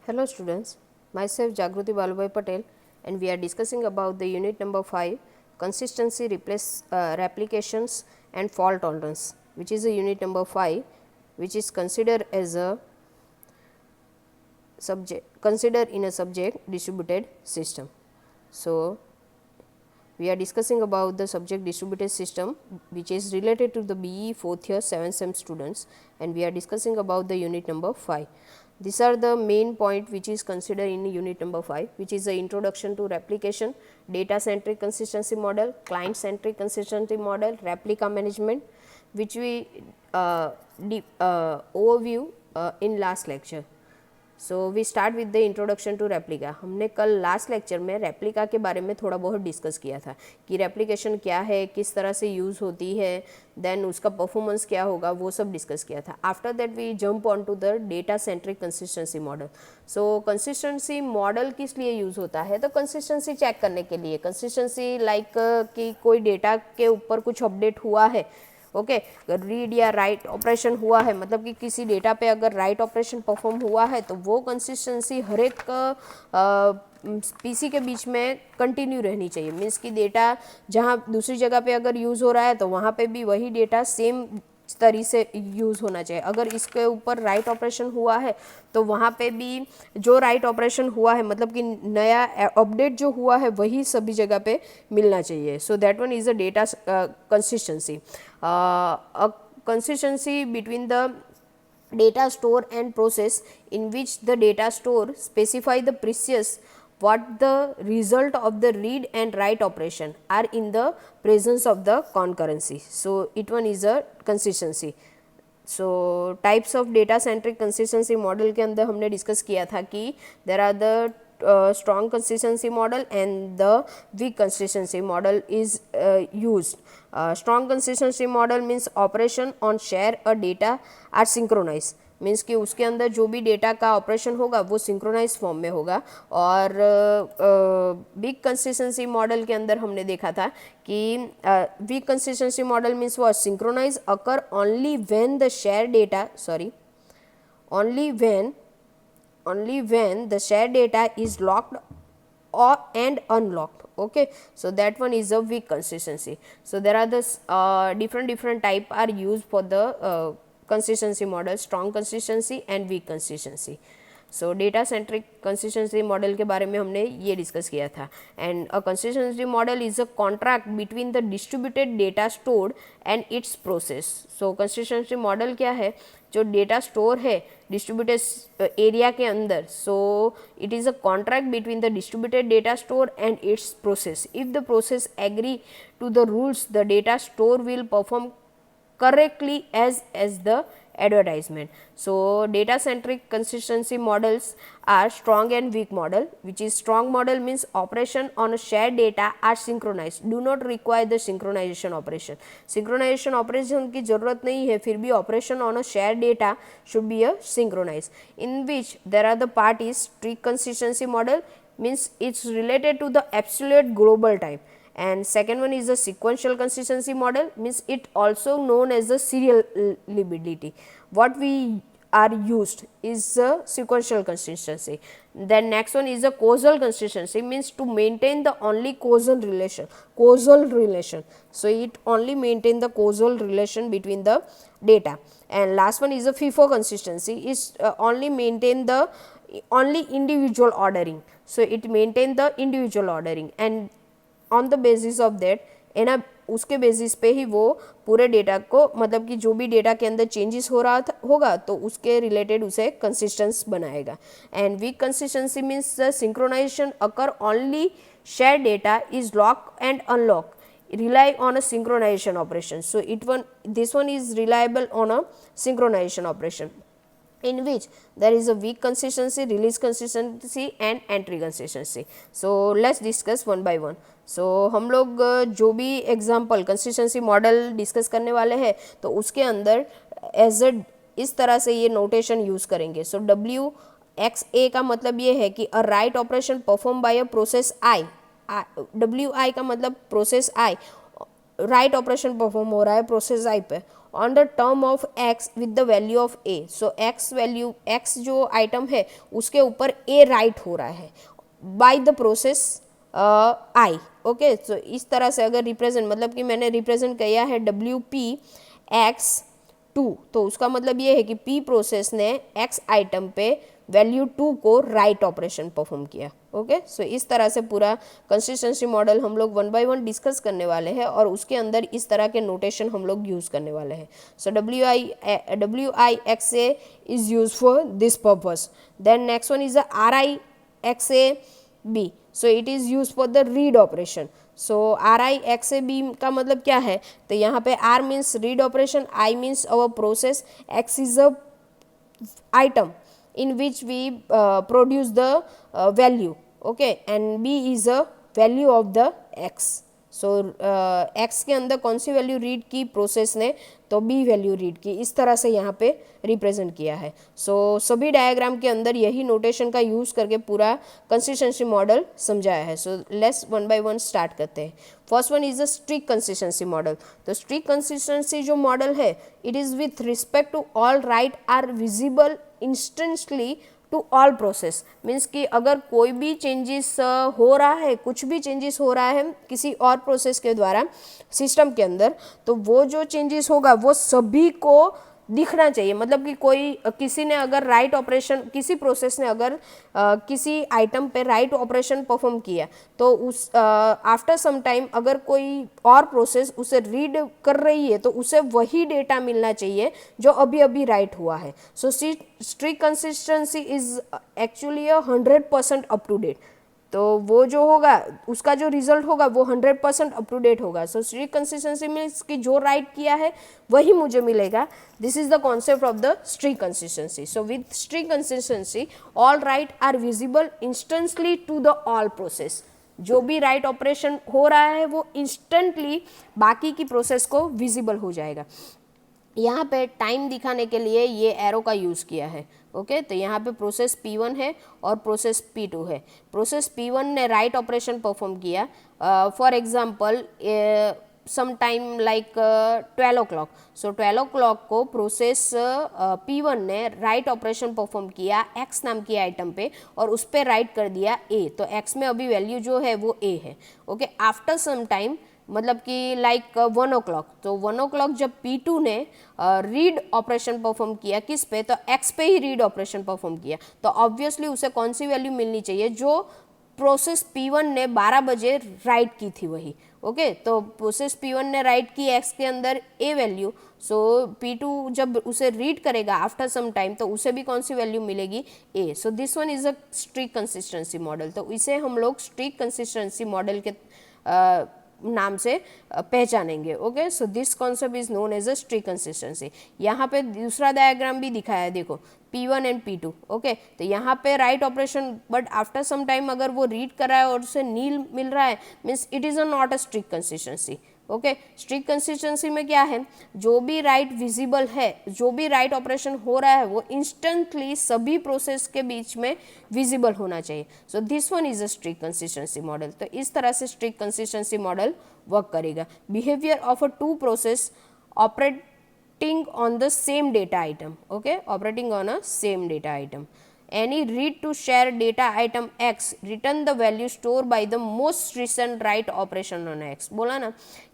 Hello students, myself Jagruti Balubai Patel and we are discussing about the unit number 5 consistency replications and fault tolerance, which is a unit number 5 which is considered as a considered in a subject distributed system. So, we are discussing about the subject distributed system which is related to the BE 4th year 7th sem students, and we are discussing about the unit number 5. These are the main point which is considered in unit number 5, which is the introduction to replication, data centric consistency model, client centric consistency model, replica management, which we overview in last lecture. So we start with the introduction to replica. हमने कल last lecture में replica के बारे में थोड़ा बहुत discuss किया था कि रेप्लिकेशन क्या है, किस तरह से यूज़ होती है, देन उसका परफॉर्मेंस क्या होगा, वो सब डिस्कस किया था. After that we jump on to the data centric consistency model. So consistency model किस लिए यूज़ होता है? तो कंसिस्टेंसी चेक करने के लिए. कंसिस्टेंसी लाइक कि कोई डेटा के ऊपर कुछ अपडेट हुआ है, ओके रीड या राइट ऑपरेशन हुआ है, मतलब कि किसी डेटा पे अगर राइट ऑपरेशन परफॉर्म हुआ है तो वो कंसिस्टेंसी हर एक पीसी के बीच में कंटिन्यू रहनी चाहिए. मीन्स कि डेटा जहाँ दूसरी जगह पे अगर यूज़ हो रहा है तो वहाँ पे भी वही डेटा सेम तरीके से यूज़ होना चाहिए. अगर इसके ऊपर राइट ऑपरेशन हुआ है तो वहाँ पे भी जो राइट ऑपरेशन हुआ है, मतलब कि नया अपडेट जो हुआ है वही सभी जगह पे मिलना चाहिए. So that one is a data consistency. Consistency between the data store and process in which the data store specify the precise what the result of the read and write operation are in the presence of the concurrency. So, it one is a consistency. So types of data centric consistency model के अंदर हमने discuss किया था कि there are the strong consistency model and the weak consistency model is used. Strong consistency model means operation on share a data are synchronized. Means कि उसके अंदर जो भी डेटा का ऑपरेशन होगा वो सिंक्रोनाइज फॉर्म में होगा. और वीक कंसिस्टेंसी मॉडल के अंदर हमने देखा था कि weak consistency model means what synchronise occur only when the share data only when the shared data is locked or and unlocked. Okay, so that one is a weak consistency. So there are the different type are used for the consistency model, strong consistency and weak consistency. So data centric consistency model के बारे में हमने ये discuss किया था. And a consistency model is a contract between the distributed data stored and its process. So consistency model क्या है? जो डेटा स्टोर है डिस्ट्रीब्यूटेड एरिया के अंदर, so it is a contract between the distributed data store and its process. If the process agree to the rules the data store will perform correctly as the advertisement. So data centric consistency models are strong and weak model, which is strong model means operation on a shared data are synchronized, do not require the synchronization operation. Synchronization operation की जरूरत नहीं है, फिर भी operation on a shared data should be a synchronized, in which there are the part is strict consistency model means it's related to the absolute global time. And second one is the sequential consistency model means it also known as the serializability. What we are used is the sequential consistency. Then next one is the causal consistency means to maintain the only causal relation. So it only maintain the causal relation between the data. And last one is the FIFO consistency is only maintain the only individual ordering. So it maintain the individual ordering and on the basis of that है ना, उसके basis पे ही वो पूरे data को, मतलब कि जो भी डेटा के अंदर चेंजेस हो रहा होगा तो उसके रिलेटेड उसे कंसिस्टेंस बनाएगा. And weak consistency means the synchronisation occur only share data is lock and unlock rely on a synchronization operation. So this one is reliable on a synchronization operation, in which there is a weak consistency, release consistency and entry consistency. So let's discuss one by one. So हम लोग जो भी example consistency model discuss करने वाले हैं तो उसके अंदर एज इस तरह से ये नोटेशन यूज़ करेंगे. सो WXA का मतलब ये है कि a write operation perform by a process I. WI का मतलब process I, write operation perform हो रहा है प्रोसेस I पे, on the term of x with the value of a। So x value, x जो आइटम है उसके ऊपर a राइट हो रहा है by the process i। Okay, so इस तरह से अगर रिप्रेजेंट, मतलब कि मैंने रिप्रेजेंट किया है WP x2, तो उसका मतलब ये है कि p प्रोसेस ने x आइटम पे वैल्यू 2 को राइट ऑपरेशन परफॉर्म किया। ओके, सो इस तरह से पूरा कंसिस्टेंसी मॉडल हम लोग 1 बाय 1 डिस्कस करने वाले हैं और उसके अंदर इस तरह के नोटेशन हम लोग यूज़ करने वाले हैं। So WIXA is use for this purpose. Then next one is the RIXAB, so it is use for the read operation. So RIXAB का मतलब क्या है, तो यहाँ पे R means read operation, I means our process, X is a item in which we produce the value, okay, and B is a value of the X। So X के अंदर कौन सी वैल्यू रीड की process ने, तो B value read की, इस तरह से यहाँ पे रिप्रेजेंट किया है। सो सभी डायग्राम के अंदर यही नोटेशन का यूज़ करके पूरा कंसिस्टेंसी मॉडल समझाया है। सो लेट्स 1 बाय 1 स्टार्ट करते हैं। First one is the strict consistency model. तो स्ट्रिक्ट कंसिस्टेंसी जो मॉडल है, it is with respect to all write are visible instantly to all process. Means कि अगर कोई भी चेंजेस हो रहा है, कुछ भी चेंजेस हो रहा है किसी और प्रोसेस के द्वारा सिस्टम के अंदर, तो वो जो चेंजेस होगा वो सभी को दिखना चाहिए। मतलब कि कोई, किसी ने अगर राइट ऑपरेशन, किसी प्रोसेस ने अगर किसी आइटम पे राइट ऑपरेशन परफॉर्म किया, तो उस आफ्टर सम टाइम अगर कोई और प्रोसेस उसे रीड कर रही है, तो उसे वही डेटा मिलना चाहिए जो अभी अभी राइट हुआ है। So strict consistency is actually 100% up to date. तो वो जो होगा, उसका जो रिजल्ट होगा वो 100% अप टू डेट होगा। सो स्ट्रिक्ट कंसिस्टेंसी मीन्स कि जो राइट किया है वही मुझे मिलेगा। This is the concept of the strict consistency. So with strict consistency all write are visible instantly to the all process. जो भी राइट ऑपरेशन हो रहा है वो इंस्टेंटली बाकी की प्रोसेस को विजिबल हो जाएगा। यहाँ पे टाइम दिखाने के लिए ये एरो का यूज़ किया है। ओके, तो यहाँ पे प्रोसेस P1 है और प्रोसेस P2 है। प्रोसेस P1 ने राइट ऑपरेशन परफॉर्म किया, for example some time like 12 o'clock। So 12 o'clock को प्रोसेस P1 ने राइट ऑपरेशन परफॉर्म किया X नाम की आइटम पे और उस पर राइट कर दिया A। तो X में अभी वैल्यू जो है वो A है। ओके, आफ्टर सम टाइम, मतलब कि लाइक 1 o'clock, तो 1 o'clock जब P2 ने रीड ऑपरेशन परफॉर्म किया किस पे, तो X पे ही रीड ऑपरेशन परफॉर्म किया, तो ऑब्वियसली उसे कौन सी वैल्यू मिलनी चाहिए, जो प्रोसेस P1 ने 12 बजे राइट की थी वही। ओके, तो प्रोसेस P1 ने राइट की X के अंदर A वैल्यू। सो P2 जब उसे रीड करेगा आफ्टर सम टाइम, तो उसे भी कौन सी वैल्यू मिलेगी, A। So this one is a strict consistency model. तो इसे हम लोग स्ट्रिक्ट कंसिस्टेंसी मॉडल के नाम से पहचानेंगे। Okay, so this concept is known as a strict consistency. यहाँ पे दूसरा डायग्राम भी दिखाया है, देखो P1 एंड P2। ओके, तो यहाँ पे write operation, but after some time अगर वो रीड कर रहा है और उसे नील मिल रहा है, means it is not a strict consistency. Okay, strict consistency में क्या है, जो भी राइट विजिबल है, जो भी राइट ऑपरेशन हो रहा है वो इंस्टेंटली सभी प्रोसेस के बीच में विजिबल होना चाहिए। So this one is a strict consistency model. तो इस तरह से स्ट्रिक्ट कंसिस्टेंसी मॉडल वर्क करेगा। Behaviour of a two process operating on the same data item. Okay, operating on a same data item. Any read to share data item X return the value stored by the most recent write operation on X। बोला ना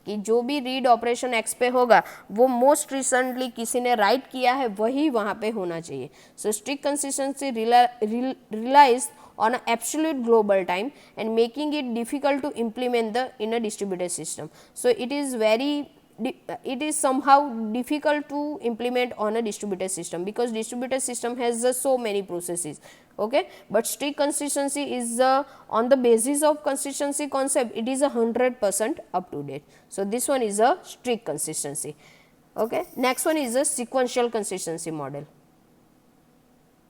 कि जो भी read operation X पे होगा वो most recently किसी ने राइट किया है वही वहाँ पे होना चाहिए। So strict consistency relies on an absolute global time and making it difficult to implement in a distributed system. So it is somehow difficult to implement on a distributed system because distributed system has so many processes. Okay, but strict consistency is on the basis of consistency concept, it is 100% up to date. So this one is a strict consistency. Okay, next one is a sequential consistency model.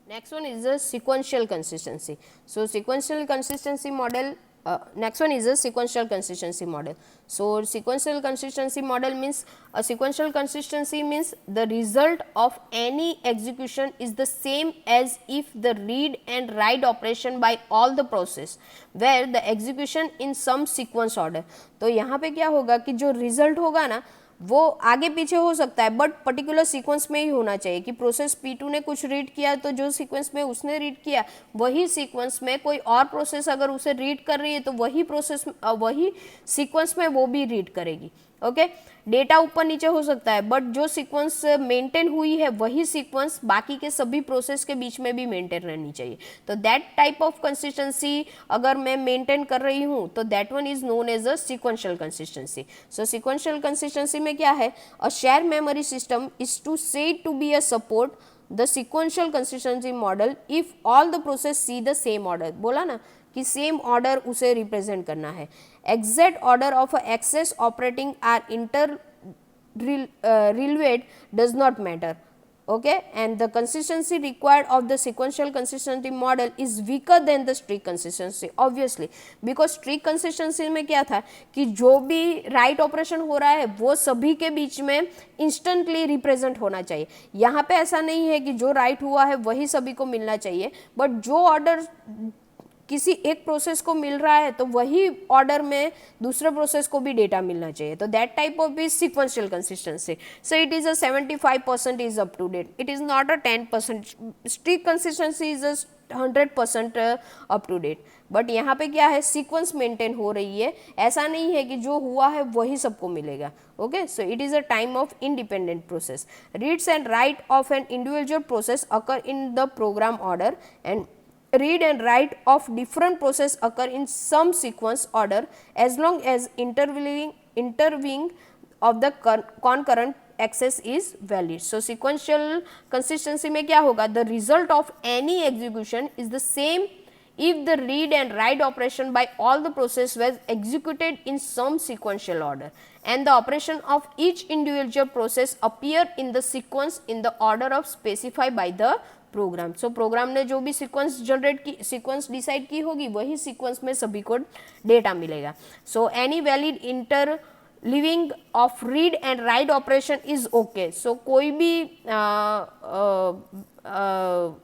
Next one is a sequential consistency. So sequential consistency model, next one is a sequential consistency model. So sequential consistency model means, a sequential consistency means the result of any execution is the same as if the read and write operation by all the process where the execution in some sequence order. तो यहाँ पे क्या होगा कि जो result होगा ना वो आगे पीछे हो सकता है बट पर्टिकुलर सीक्वेंस में ही होना चाहिए कि प्रोसेस P2 ने कुछ रीड किया तो जो सीक्वेंस में उसने रीड किया वही सीक्वेंस में कोई और प्रोसेस अगर उसे रीड कर रही है तो वही प्रोसेस वही सीक्वेंस में वो भी रीड करेगी। ओके डेटा ऊपर नीचे हो सकता है बट जो सीक्वेंस मेंटेन हुई है वही सीक्वेंस बाकी के सभी प्रोसेस के बीच में भी मेंटेन रहनी चाहिए। तो दैट टाइप ऑफ कंसिस्टेंसी अगर मैं मेंटेन कर रही हूँ तो that one is known as a sequential consistency. So sequential consistency में क्या है, a share memory system is to said to be a support the sequential consistency model if all the process see the same order. बोला ना कि same order उसे represent करना है। Exact order of access operating are inter related does not matter. Okay, and the consistency required of the sequential consistency model is weaker than the strict consistency obviously because strict consistency में क्या था कि जो भी write operation हो रहा है वो सभी के बीच में इंस्टेंटली रिप्रेजेंट होना चाहिए। यहाँ पे ऐसा नहीं है कि जो राइट हुआ है वही सभी को मिलना चाहिए बट जो ऑर्डर किसी एक प्रोसेस को मिल रहा है तो वही ऑर्डर में दूसरे प्रोसेस को भी डेटा मिलना चाहिए। तो that type of is sequential consistency. So it is a 75% is up to date, it is not a 10%। Strict consistency is a 100% up to date but यहाँ पे क्या है सीक्वेंस मेंटेन हो रही है, ऐसा नहीं है कि जो हुआ है वही सबको मिलेगा। Okay so it is a time of independent process. Reads and write of an individual process occur in the program order and read and write of different process occur in some sequence order as long as intervening of the concurrent access is valid. So sequential consistency में क्या होगा, the result of any execution is the same if the read and write operation by all the process was executed in some sequential order and the operation of each individual process appear in the sequence in the order of specified by the program. So program ने जो भी sequence generate की sequence decide की होगी वही sequence में सभी को डेटा मिलेगा। So any valid interleaving of read and write operation is okay. So कोई भी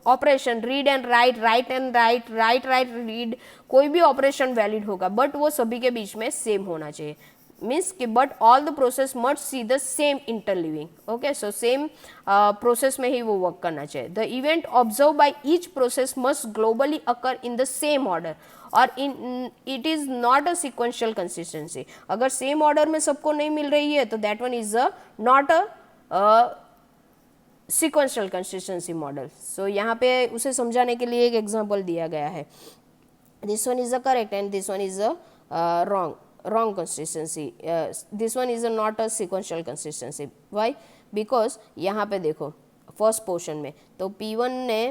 operation read and write, write and write, write write read, कोई भी ऑपरेशन वैलिड होगा बट वो सभी के बीच में सेम होना चाहिए। मीन्स कि but all the process must see the same interleaving. Okay so same process में ही वो वर्क करना चाहिए। The event observe by each process must globally occur in the same order और in it is not a sequential consistency. अगर सेम ऑर्डर में सबको नहीं मिल रही है तो that one is a not a sequential consistency model. So यहाँ पे उसे समझाने के लिए एक एग्जाम्पल दिया गया है, this one is a correct and this one is a wrong consistency. This one is not a sequential consistency. Why? Because यहाँ पे देखो फर्स्ट पोर्शन में तो P1 ने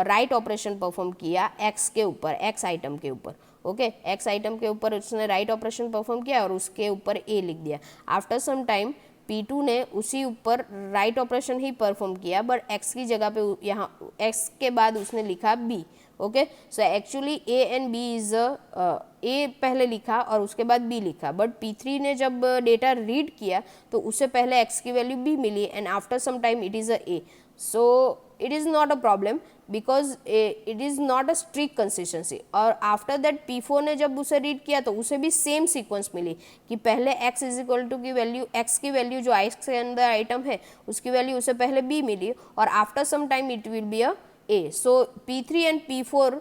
राइट ऑपरेशन परफॉर्म किया x के ऊपर, x आइटम के ऊपर। ओके x आइटम के ऊपर उसने राइट ऑपरेशन परफॉर्म किया और उसके ऊपर a लिख दिया। आफ्टर सम टाइम P2 ने उसी ऊपर राइट ऑपरेशन ही परफॉर्म किया बट x की जगह पे यहाँ x के बाद उसने लिखा b। Okay so actually A and B is A पहले लिखा और उसके बाद बी लिखा बट P3 ने जब डेटा रीड किया तो उससे पहले x की वैल्यू b मिली and after some time it is a a। So it is not a problem because it is not a strict consistency. और आफ्टर दैट P4 ने जब उसे रीड किया तो उसे भी सेम सीक्वेंस मिली कि पहले x इज इक्वल टू की वैल्यू, x की वैल्यू जो x के अंदर आइटम है उसकी वैल्यू उसे पहले b मिली और after some time it will be a A. So P3 and P4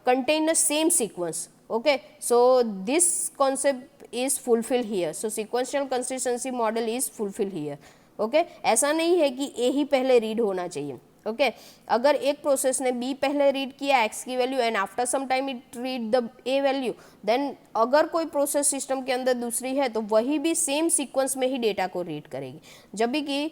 contain the same sequence. Okay, so this concept is fulfilled here. So sequential consistency model is fulfilled here. Okay, ऐसा नहीं है कि A ही पहले read होना चाहिए। Okay अगर एक process ने बी पहले रीड किया x की value and after some time it read the A value, then अगर कोई प्रोसेस सिस्टम के अंदर दूसरी है तो वही भी सेम सीक्वेंस में ही डेटा को रीड करेगी। जब भी कि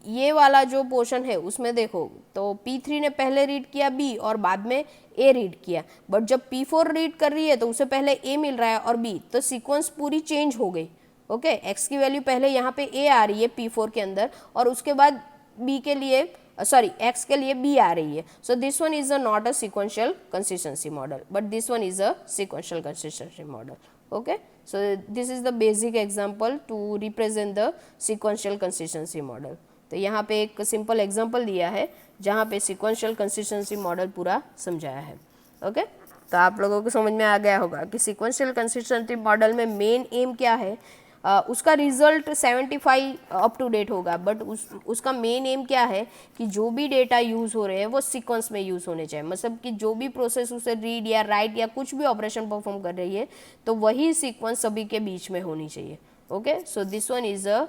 ये वाला जो पोर्शन है उसमें देखो तो P3 ने पहले रीड किया B और बाद में A रीड किया बट जब P4 रीड कर रही है तो उसे पहले A मिल रहा है और B, तो सीक्वेंस पूरी चेंज हो गई। ओके x की वैल्यू पहले यहाँ पे A आ रही है P4 के अंदर और उसके बाद B के लिए x के लिए b आ रही है। So this one is a not a sequential consistency model but this one is a sequential consistency model. Okay so this is the basic example to represent the sequential consistency model. तो यहाँ पे एक simple example दिया है जहाँ पे sequential consistency model पूरा समझाया है। ओके तो आप लोगों को समझ में आ गया होगा कि सीक्वेंशियल कंसिस्टेंसी मॉडल में मेन एम क्या है, उसका रिजल्ट 75 अप टू डेट होगा, बट उसका मेन एम क्या है कि जो भी डेटा यूज़ हो रहे हैं वो सीक्वेंस में यूज़ होने चाहिए, मतलब कि जो भी प्रोसेस उसे रीड या राइट या कुछ भी ऑपरेशन परफॉर्म कर रही है तो वही सीक्वेंस सभी के बीच में होनी चाहिए. Okay, so this one is a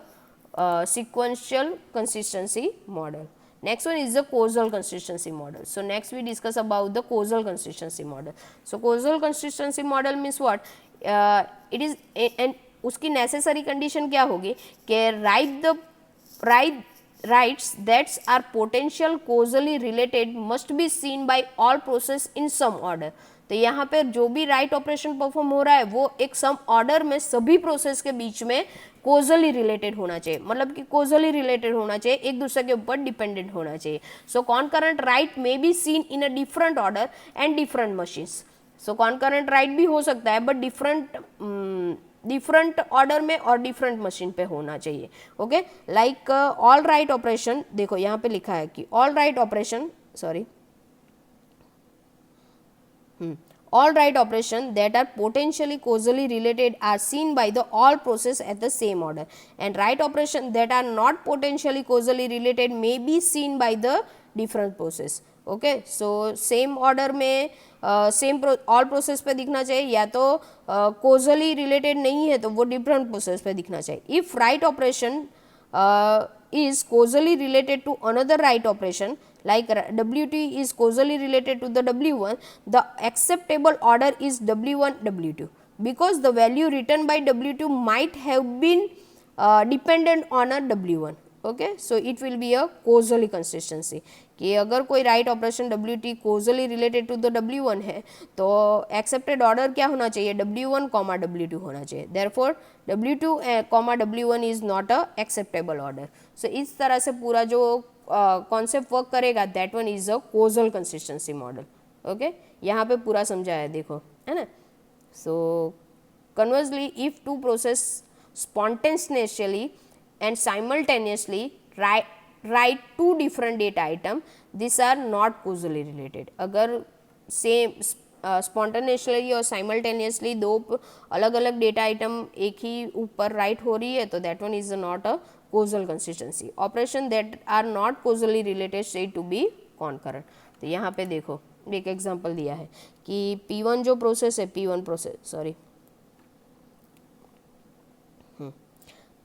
sequential consistency model. Next one is the causal consistency model. So next we discuss about the causal consistency model. So causal consistency model means what? It is and उसकी necessary condition क्या होगी कि rights that are potential causally related must be seen by all process in some order. तो यहाँ पे जो भी write operation perform हो रहा है वो एक सम ऑर्डर में सभी प्रोसेस के बीच में कोजली रिलेटेड होना चाहिए, मतलब कि कोजली रिलेटेड होना चाहिए, एक दूसरे के ऊपर डिपेंडेंट होना चाहिए. So concurrent write may be seen in a different order and different machines. So concurrent write भी हो सकता है बट डिफरेंट ऑर्डर में और डिफरेंट मशीन पे होना चाहिए. Okay, like all write operation, देखो यहाँ पे लिखा है कि all write operation, sorry, all right operation that are potentially causally related are seen by the all process at the same order, and right operation that are not potentially causally related may be seen by the different process. Okay, so same ऑर्डर में same all process पे दिखना चाहिए, या तो cosily related नहीं है तो वो डिफरेंट प्रोसेस पे दिखना चाहिए. If write operation is causally related to another right operation, like WT is causally related to the W1, the acceptable order is W1 W2, because the value written by W2 might have been dependent on a W1. Okay, so it will be a causally consistency कि अगर कोई write operation WT causally related to the W1 है तो accepted order क्या होना चाहिए, W1 comma W2 होना चाहिए. Therefore W2 comma W1 is not a acceptable order. So इस तरह से पूरा जो कॉन्सेप्ट वर्क करेगा that one is a causal consistency model. Okay, यहाँ पे पूरा समझाया है, देखो, है ना. So conversely if two process spontaneously and simultaneously write two different data item, these are not causally related. अगर सेम स्पॉन्टेनियसली और साइमल्टेनियसली दो अलग अलग डेटा आइटम एक ही ऊपर राइट हो रही है तो that one is not a causal consistency. Operation that are not causally related said to be concurrent. तो यहाँ पे देखो एक एग्जांपल दिया है कि P1 जो प्रोसेस है, P1 प्रोसेस, सॉरी,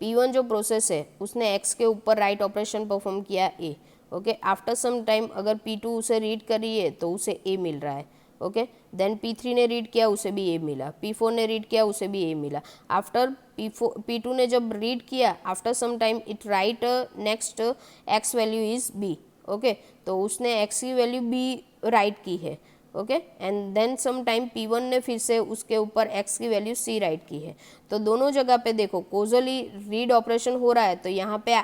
P1 जो प्रोसेस है उसने X के ऊपर राइट ऑपरेशन परफॉर्म किया A. Okay, after some time अगर P2 उसे रीड कर रही है तो उसे A मिल रहा है. ओके, देन P3 ने रीड किया उसे भी A मिला, P4 ने रीड किया उसे भी A मिला. आफ्टर P2 ने जब रीड किया after some time it write next X value is B. Okay, तो उसने X की वैल्यू B राइट की है. Okay, and then some time P1 ने फिर से उसके ऊपर X की वैल्यू C राइट की है. तो दोनों जगह पे देखो कोजली रीड ऑपरेशन हो रहा है तो यहाँ पे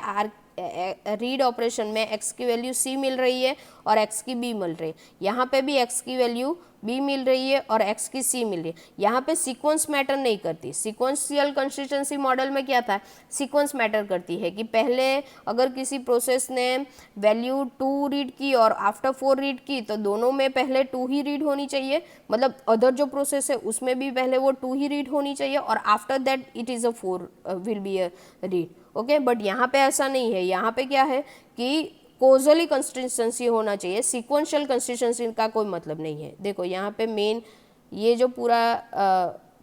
रीड ऑपरेशन में X की वैल्यू C मिल रही है और X की B मिल रही है, यहाँ पे भी X की वैल्यू B मिल रही है और X की C मिल रही है. यहाँ पे सीक्वेंस मैटर नहीं करती. सीक्वेंशियल कंसिस्टेंसी मॉडल में क्या था, सीक्वेंस मैटर करती है कि पहले अगर किसी प्रोसेस ने वैल्यू 2 रीड की और आफ्टर 4 रीड की तो दोनों में पहले 2 ही रीड होनी चाहिए, मतलब अदर जो प्रोसेस है उसमें भी पहले वो 2 ही रीड होनी चाहिए और after that it is a 4 will be a read. Okay, but यहाँ पे ऐसा नहीं है. यहाँ पे क्या है कि कोजली कंसिस्टेंसी होना चाहिए, सीक्वेंशियल कंसिस्टेंसी का कोई मतलब नहीं है. देखो यहाँ पे मेन ये जो पूरा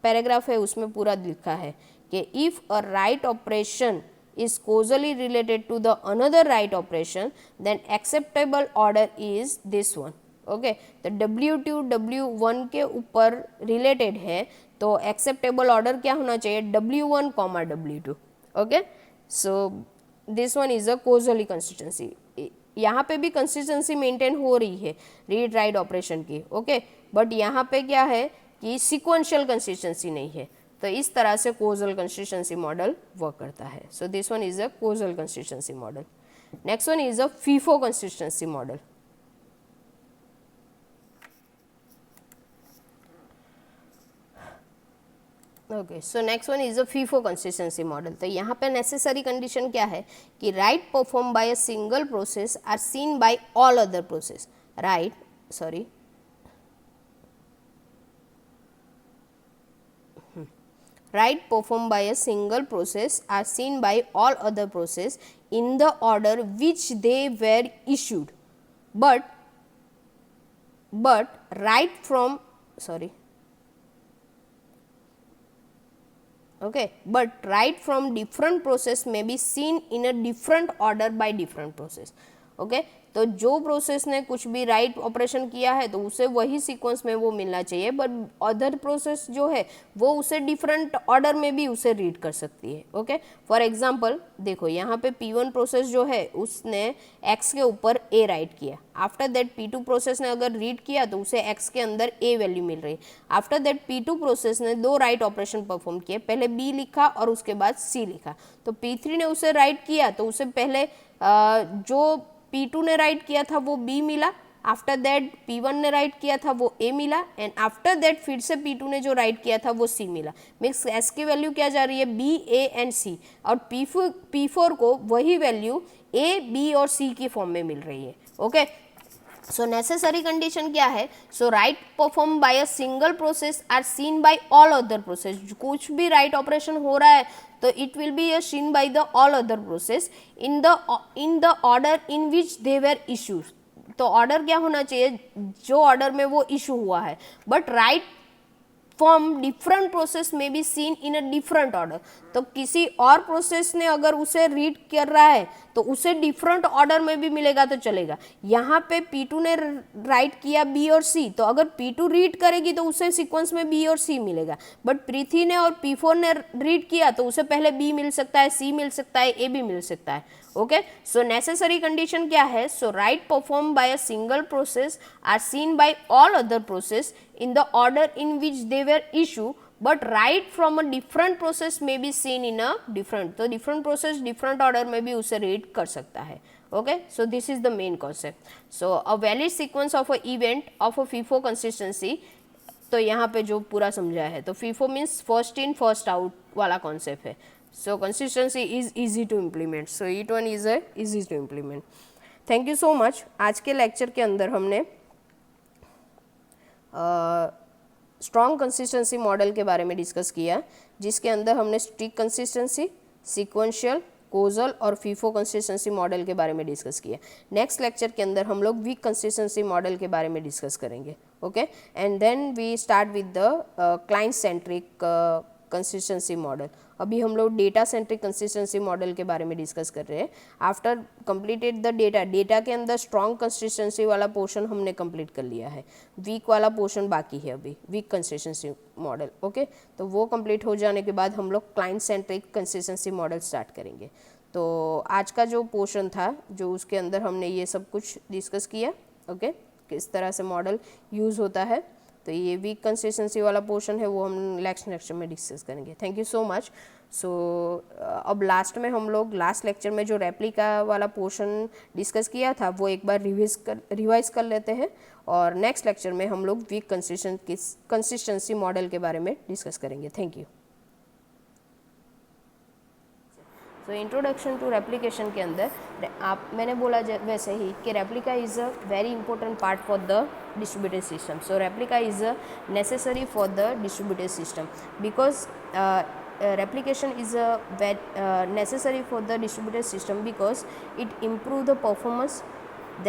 पैराग्राफ है उसमें पूरा लिखा है कि if a write operation is causally related to the another right operation then acceptable order is this one. Okay, तो W2 W1 के ऊपर रिलेटेड है तो एक्सेप्टेबल ऑर्डर क्या होना चाहिए, W1 comma W2. Okay, so this one is a causally consistency. यहाँ पे भी कंसिस्टेंसी मेंटेन हो रही है रीड राइट ऑपरेशन की. ओके, बट यहाँ पे क्या है कि सीक्वेंशियल कंसिस्टेंसी नहीं है. तो इस तरह से कोजल कंसिस्टेंसी मॉडल वर्क करता है. So this one is a causal consistency model. Next one is a FIFO consistency model. Okay, so next one is a FIFO consistency model. तो यहाँ पे नेसेसरी कंडीशन क्या है कि write perform by a single process are seen by all other process. Right, sorry, write performed by a single process are seen by all other process in the order which they were issued, but write from but write from different process may be seen in a different order by different process. Okay तो जो process ने कुछ भी write operation किया है तो उसे वही सीक्वेंस में वो मिलना चाहिए, बट अदर प्रोसेस जो है वो उसे डिफरेंट ऑर्डर में भी उसे रीड कर सकती है. ओके फॉर एग्जांपल देखो यहाँ पे P1 प्रोसेस जो है उसने x के ऊपर a राइट किया. आफ्टर दैट P2 प्रोसेस ने अगर रीड किया तो उसे x के अंदर a वैल्यू मिल रही है. आफ्टर दैट P2 प्रोसेस ने दो राइट ऑपरेशन परफॉर्म किए, पहले b लिखा और उसके बाद c लिखा. तो P3 ने उसे राइट किया तो उसे पहले जो P2 ने राइट किया था वो B मिला. आफ्टर दैट P1 ने राइट किया था वो A मिला, एंड आफ्टर दैट फिर से P2 ने जो राइट किया था वो C मिला. मीन्स S की वैल्यू क्या जा रही है B, A एंड C, और P4 को वही वैल्यू A, B और C की फॉर्म में मिल रही है. ओके सो नेसेसरी कंडीशन क्या है? So write perform by a single process are seen by all other process. कुछ भी राइट ऑपरेशन हो रहा है तो it will be seen by the all other process in the order in which they were issues. तो order क्या होना चाहिए? जो ऑर्डर में वो इशू हुआ है. But write from different process में be seen in a different order. तो किसी और प्रोसेस ने अगर उसे रीड कर रहा है तो उसे डिफरेंट ऑर्डर में भी मिलेगा तो चलेगा. यहाँ पे P2 ने राइट किया B और C, तो अगर P2 रीड करेगी तो उसे सीक्वेंस में B और C मिलेगा. बट P3 ने और P4 ने रीड किया तो उसे पहले B मिल सकता है, C मिल सकता है, A भी मिल सकता है. ओके सो नेसेसरी कंडीशन क्या है? So write perform by a single process are seen by all other process in the order in which they were issued, but right from a different process may be seen in a different. तो different process different order में भी उसे read कर सकता है. Okay, so this is the main concept. So a valid sequence of a event of a FIFO consistency. तो यहाँ पे जो पूरा समझा है तो FIFO means first in first out वाला concept है. So consistency is easy to implement. So it one is easy to implement. Thank you so much. आज के लेक्चर के अंदर हमने स्ट्रॉन्ग कंसिस्टेंसी मॉडल के बारे में डिस्कस किया, जिसके अंदर हमने स्ट्रिक्ट कंसिस्टेंसी, सीक्वेंशियल, कोजल और फीफो कंसिस्टेंसी मॉडल के बारे में डिस्कस किया. नेक्स्ट लेक्चर के अंदर हम लोग वीक कंसिस्टेंसी मॉडल के बारे में डिस्कस करेंगे. Okay and then we start with the client centric consistency model. अभी हम लोग डेटा सेंट्रिक कंसिस्टेंसी मॉडल के बारे में डिस्कस कर रहे हैं. आफ्टर कंप्लीटेड द डेटा के अंदर स्ट्रॉन्ग कंसिस्टेंसी वाला पोर्शन हमने कंप्लीट कर लिया है. वीक वाला पोर्शन बाकी है अभी, वीक कंसिस्टेंसी मॉडल. ओके तो वो कंप्लीट हो जाने के बाद हम लोग client centric consistency model start करेंगे. तो आज का जो पोर्शन था जो उसके अंदर हमने ये सब कुछ डिस्कस किया. ओके किस तरह से मॉडल यूज़ होता है. तो ये वीक कंसिस्टेंसी वाला पोर्शन है वो हम नेक्स्ट लेक्चर में डिस्कस करेंगे. Thank you so much. So अब लास्ट में हम लोग लास्ट लेक्चर में जो रेप्लिका वाला पोर्शन डिस्कस किया था वो एक बार रिवाइज कर लेते हैं, और नेक्स्ट लेक्चर में हम लोग वीक कंसिस्टेंसी मॉडल के बारे में डिस्कस करेंगे. Thank you. तो इंट्रोडक्शन टू रेप्लिकेशन के अंदर मैंने बोला वैसे ही कि replica is a very important part for the distributed system. So replica is necessary for the distributed system because replication is necessary for the distributed system because it improve the performance,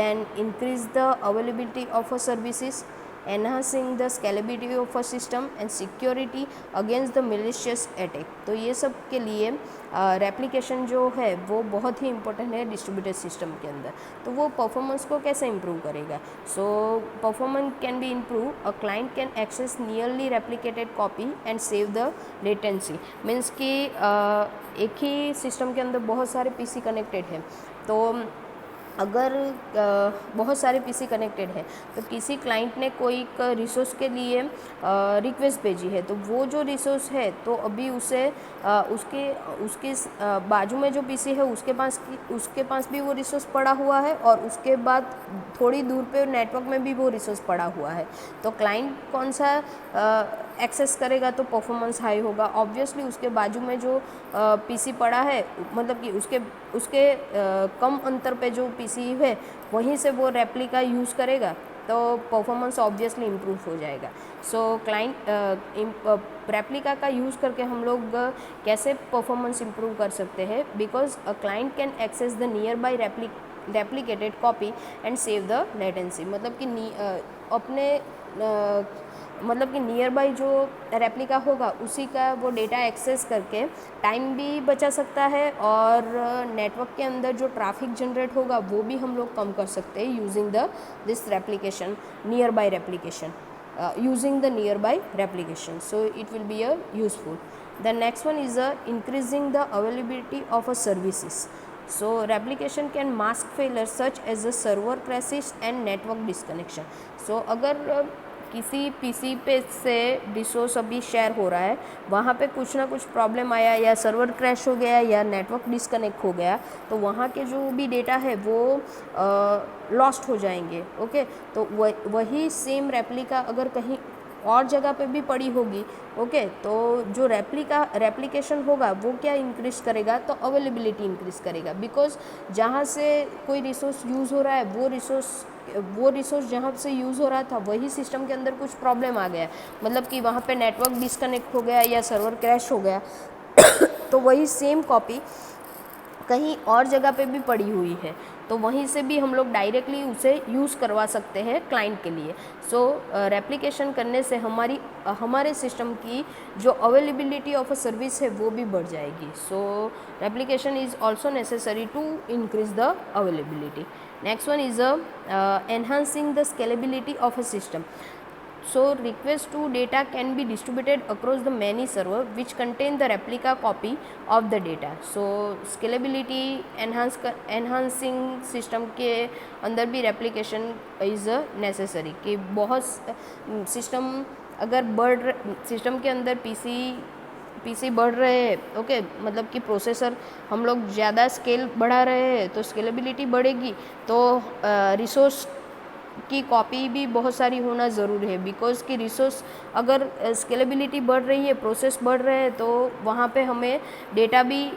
then increase the availability of services, enhancing the scalability of a system and security against the malicious attack. तो ये सब के लिए replication जो है वो बहुत ही इंपॉर्टेंट है डिस्ट्रीब्यूटेड सिस्टम के अंदर. तो वो परफॉर्मेंस को कैसे इम्प्रूव करेगा? So performance can be improve. A client can access nearly replicated copy and save the latency. Means कि एक ही सिस्टम के अंदर बहुत सारे पीसी कनेक्टेड हैं, तो अगर बहुत सारे पीसी कनेक्टेड है तो किसी क्लाइंट ने कोई एक रिसोर्स के लिए रिक्वेस्ट भेजी है, तो वो जो रिसोर्स है तो अभी उसे उसके बाजू में जो पीसी है उसके पास भी वो रिसोर्स पड़ा हुआ है, और उसके बाद थोड़ी दूर पे नेटवर्क में भी वो रिसोर्स पड़ा हुआ है. तो क्लाइंट कौन सा एक्सेस करेगा तो परफॉर्मेंस हाई होगा. ऑब्वियसली उसके बाजू में जो पीसी पड़ा है, मतलब कि उसके कम अंतर पे जो पीसी है वहीं से वो रेप्लिका यूज़ करेगा तो परफॉर्मेंस ऑब्वियसली इम्प्रूव हो जाएगा। सो क्लाइंट रेप्लिका का यूज़ करके हम लोग कैसे परफॉर्मेंस इम्प्रूव कर सकते हैं, because a client can access the nearby replicated copy and save the latency. मतलब कि अपने मतलब कि नियर बाई जो रेप्लिका होगा उसी का वो डेटा एक्सेस करके टाइम भी बचा सकता है, और नेटवर्क के अंदर जो ट्रैफिक जनरेट होगा वो भी हम लोग कम कर सकते हैं using this replication, near by replication, using the nearby replication. So it will be a useful. The next one is increasing the availability of a services. So replication can mask failures such as the server crashes and network disconnection. So अगर किसी PC पे से resource अभी share हो रहा है, वहाँ पे कुछ ना कुछ प्रॉब्लम आया, या सर्वर क्रैश हो गया, या नेटवर्क डिस्कनेक्ट हो गया, तो वहाँ के जो भी डेटा है वो लॉस्ट हो जाएंगे। ओके, तो वही सेम रेप्लिका अगर कहीं और जगह पे भी पड़ी होगी, ओके, तो जो रेप्लिकेशन होगा वो क्या इंक्रीज करेगा, तो अवेलेबिलिटी इंक्रीज करेगा। बिकॉज जहाँ से कोई रिसोर्स यूज़ हो रहा है वो रिसोर्स जहाँ से यूज़ हो रहा था वही सिस्टम के अंदर कुछ प्रॉब्लम आ गया, मतलब कि वहाँ पे नेटवर्क डिस्कनेक्ट हो गया या सर्वर क्रैश हो गया तो वही सेम कॉपी कहीं और जगह पे भी पड़ी हुई है, तो वहीं से भी हम लोग डायरेक्टली उसे यूज़ करवा सकते हैं क्लाइंट के लिए। सो रेप्लिकेशन करने से हमारे सिस्टम की जो अवेलेबिलिटी ऑफ अ सर्विस है वो भी बढ़ जाएगी। So replication is also necessary to increase the availability. Next one is enhancing the scalability of a system. So request to data can be distributed across the many server which contain the replica copy of the data. So scalability enhancing system के अंदर भी replication is necessary कि बहुत system अगर system के अंदर PC बढ़ रहे हैं, ओके, मतलब कि प्रोसेसर हम लोग ज़्यादा स्केल बढ़ा रहे हैं तो स्केलेबिलिटी बढ़ेगी, तो रिसोर्स की कॉपी भी बहुत सारी होना ज़रूरी है। बिकॉज कि रिसोर्स अगर स्केलेबिलिटी बढ़ रही है, प्रोसेस बढ़ रहे हैं, तो वहाँ पे हमें डेटा भी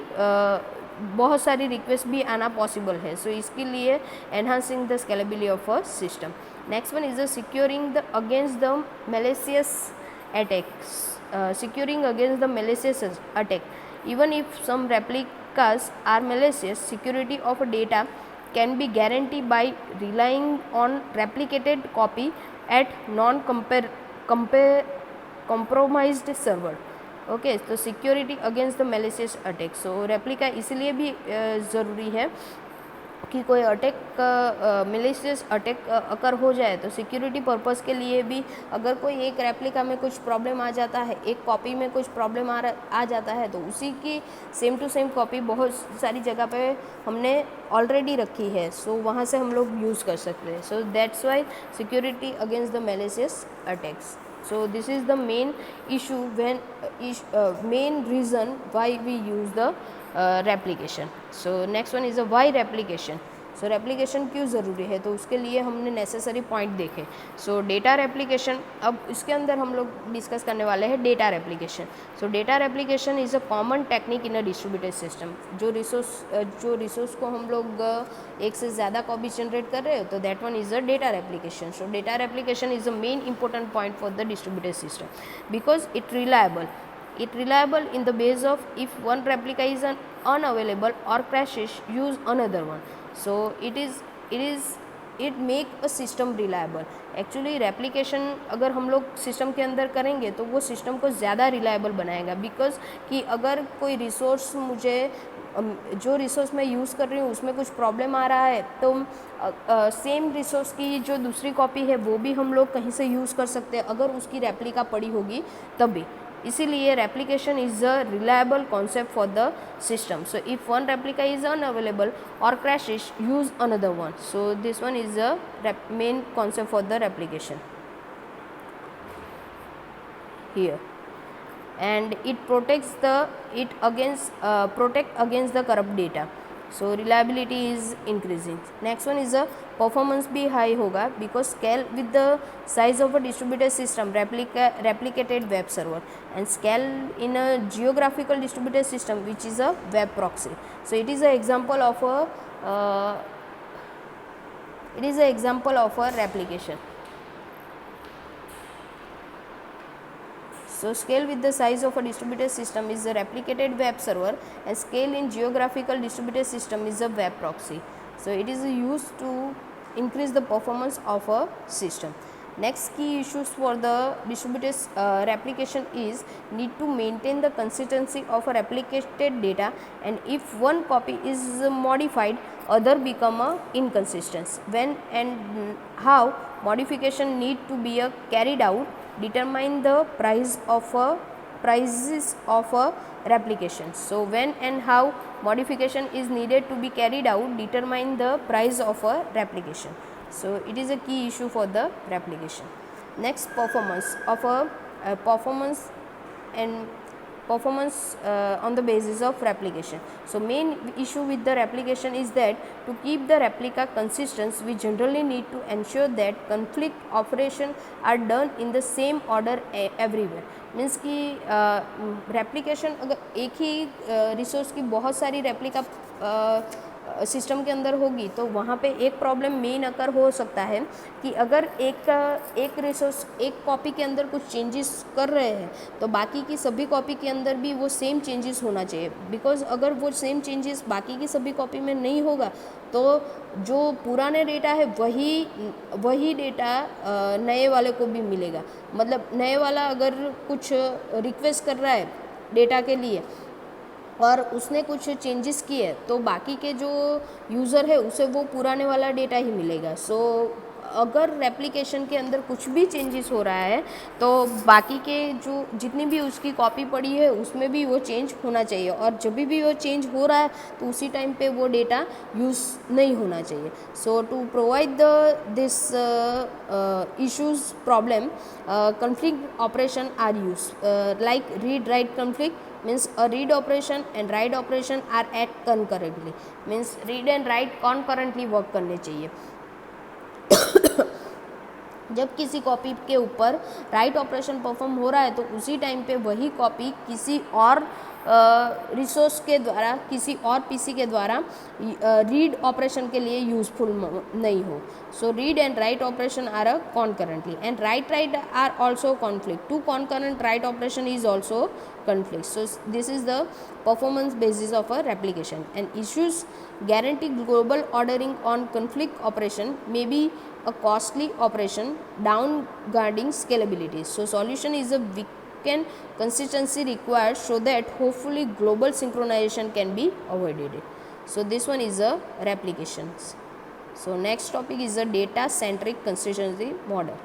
बहुत सारी रिक्वेस्ट भी आना पॉसिबल है। सो इसके लिए enhancing the scalability of a system. Next one is securing the against the malicious attacks. Securing against the malicious attack. Even if some replicas are malicious, security of data can be guaranteed by relying on replicated copy at compromised server. Okay, तो security against the malicious attack. So replica इसलिए भी ज़रूरी है कि कोई malicious attack अगर हो जाए तो सिक्योरिटी पर्पस के लिए भी, अगर कोई एक रेप्लिका में कुछ प्रॉब्लम आ जाता है, एक कॉपी में कुछ प्रॉब्लम आ जाता है, तो उसी की सेम टू सेम कॉपी बहुत सारी जगह पे हमने ऑलरेडी रखी है, सो वहाँ से हम लोग यूज़ कर सकते हैं. So that's why security against the malicious attacks. So this is the main issue main reason why we use the replication. So next one is a why replication. So replication क्यों ज़रूरी है, तो उसके लिए हमने नेसेसरी पॉइंट देखे. सो data replication, अब इसके अंदर हम लोग डिस्कस करने वाले हैं data replication. So data replication is a common technique in a distributed system. जो रिसोर्स को हम लोग एक से ज़्यादा कॉपी जनरेट कर रहे हो, तो that one is a data replication. So data replication is a main important point for the distributed system because it reliable in the base of if one replica is unavailable or crashes, use another one. So it make a system reliable. Actually replication अगर हम लोग system के अंदर करेंगे तो वो system को ज़्यादा रिलायबल बनाएगा. बिकॉज कि अगर कोई रिसोर्स जो रिसोर्स मैं यूज़ कर रही हूँ उसमें कुछ प्रॉब्लम आ रहा है, तो सेम रिसोर्स की जो दूसरी कॉपी है वो भी हम लोग कहीं से यूज़ कर सकते हैं अगर उसकी रेप्लिका पड़ी होगी तभी. इसीलिए replication is a reliable concept for the system. So if one replica is unavailable और crashes, use another one. So this one is the main concept for the replication here, and it protect against the corrupt data. So reliability is increasing. Next one is a performance भी high होगा because scale with the size of a distributed system, replicated web server, and scale in a geographical distributed system which is a web proxy. So it is an example of a replication. So scale with the size of a distributed system is a replicated web server, and scale in geographical distributed system is a web proxy. So it is used to increase the performance of a system. Next key issues for the distributed replication is need to maintain the consistency of a replicated data, and if one copy is modified, other become a inconsistent. When and how modification need to be carried out determine the prices of a replication. So when and how modification is needed to be carried out determine the price of a replication. So it is a key issue for the replication. Next, performance of a performance and performance on the basis of replication. So main issue with the replication is that to keep the replica consistent, we generally need to ensure that conflict operation are done in the same order everywhere. Means कि replication अगर एक ही resource की बहुत सारी replica system के अंदर होगी तो वहाँ पे एक प्रॉब्लम मेन अकर हो सकता है कि अगर एक रिसोर्स एक कॉपी के अंदर कुछ चेंजेस कर रहे हैं तो बाकी की सभी कॉपी के अंदर भी वो सेम चेंजेस होना चाहिए, बिकॉज अगर वो सेम चेंजेस बाकी की सभी कॉपी में नहीं होगा तो जो पुराने डेटा है वही डेटा नए वाले को भी मिलेगा. मतलब नए वाला अगर कुछ रिक्वेस्ट कर रहा है डेटा के लिए और उसने कुछ चेंजेस किए तो बाकी के जो यूज़र है उसे वो पुराने वाला डेटा ही मिलेगा. सो अगर रेप्लिकेशन के अंदर कुछ भी चेंजेस हो रहा है तो बाकी के जो जितनी भी उसकी कॉपी पड़ी है उसमें भी वो चेंज होना चाहिए, और जब भी वो चेंज हो रहा है तो उसी टाइम पे वो डेटा यूज़ नहीं होना चाहिए. So to provide this issues problem conflict operation are used like read write conflict means a read operation and write operation are at concurrently, means read and write concurrently work करने चाहिए. जब किसी copy के ऊपर write operation perform हो रहा है तो उसी टाइम पे वही कॉपी किसी और रिसोर्स के द्वारा किसी और पीसी के द्वारा रीड ऑपरेशन के लिए यूजफुल नहीं हो. So read and write operation are a concurrently and write are also conflict. Two concurrent write operation is also conflict. So this is the performance basis of a replication, and issues guarantee global ordering on conflict operation may be a costly operation down guarding scalability. So solution is a weekend consistency required so that hopefully global synchronization can be avoided. So this one is a replications. So next topic is a data centric consistency model.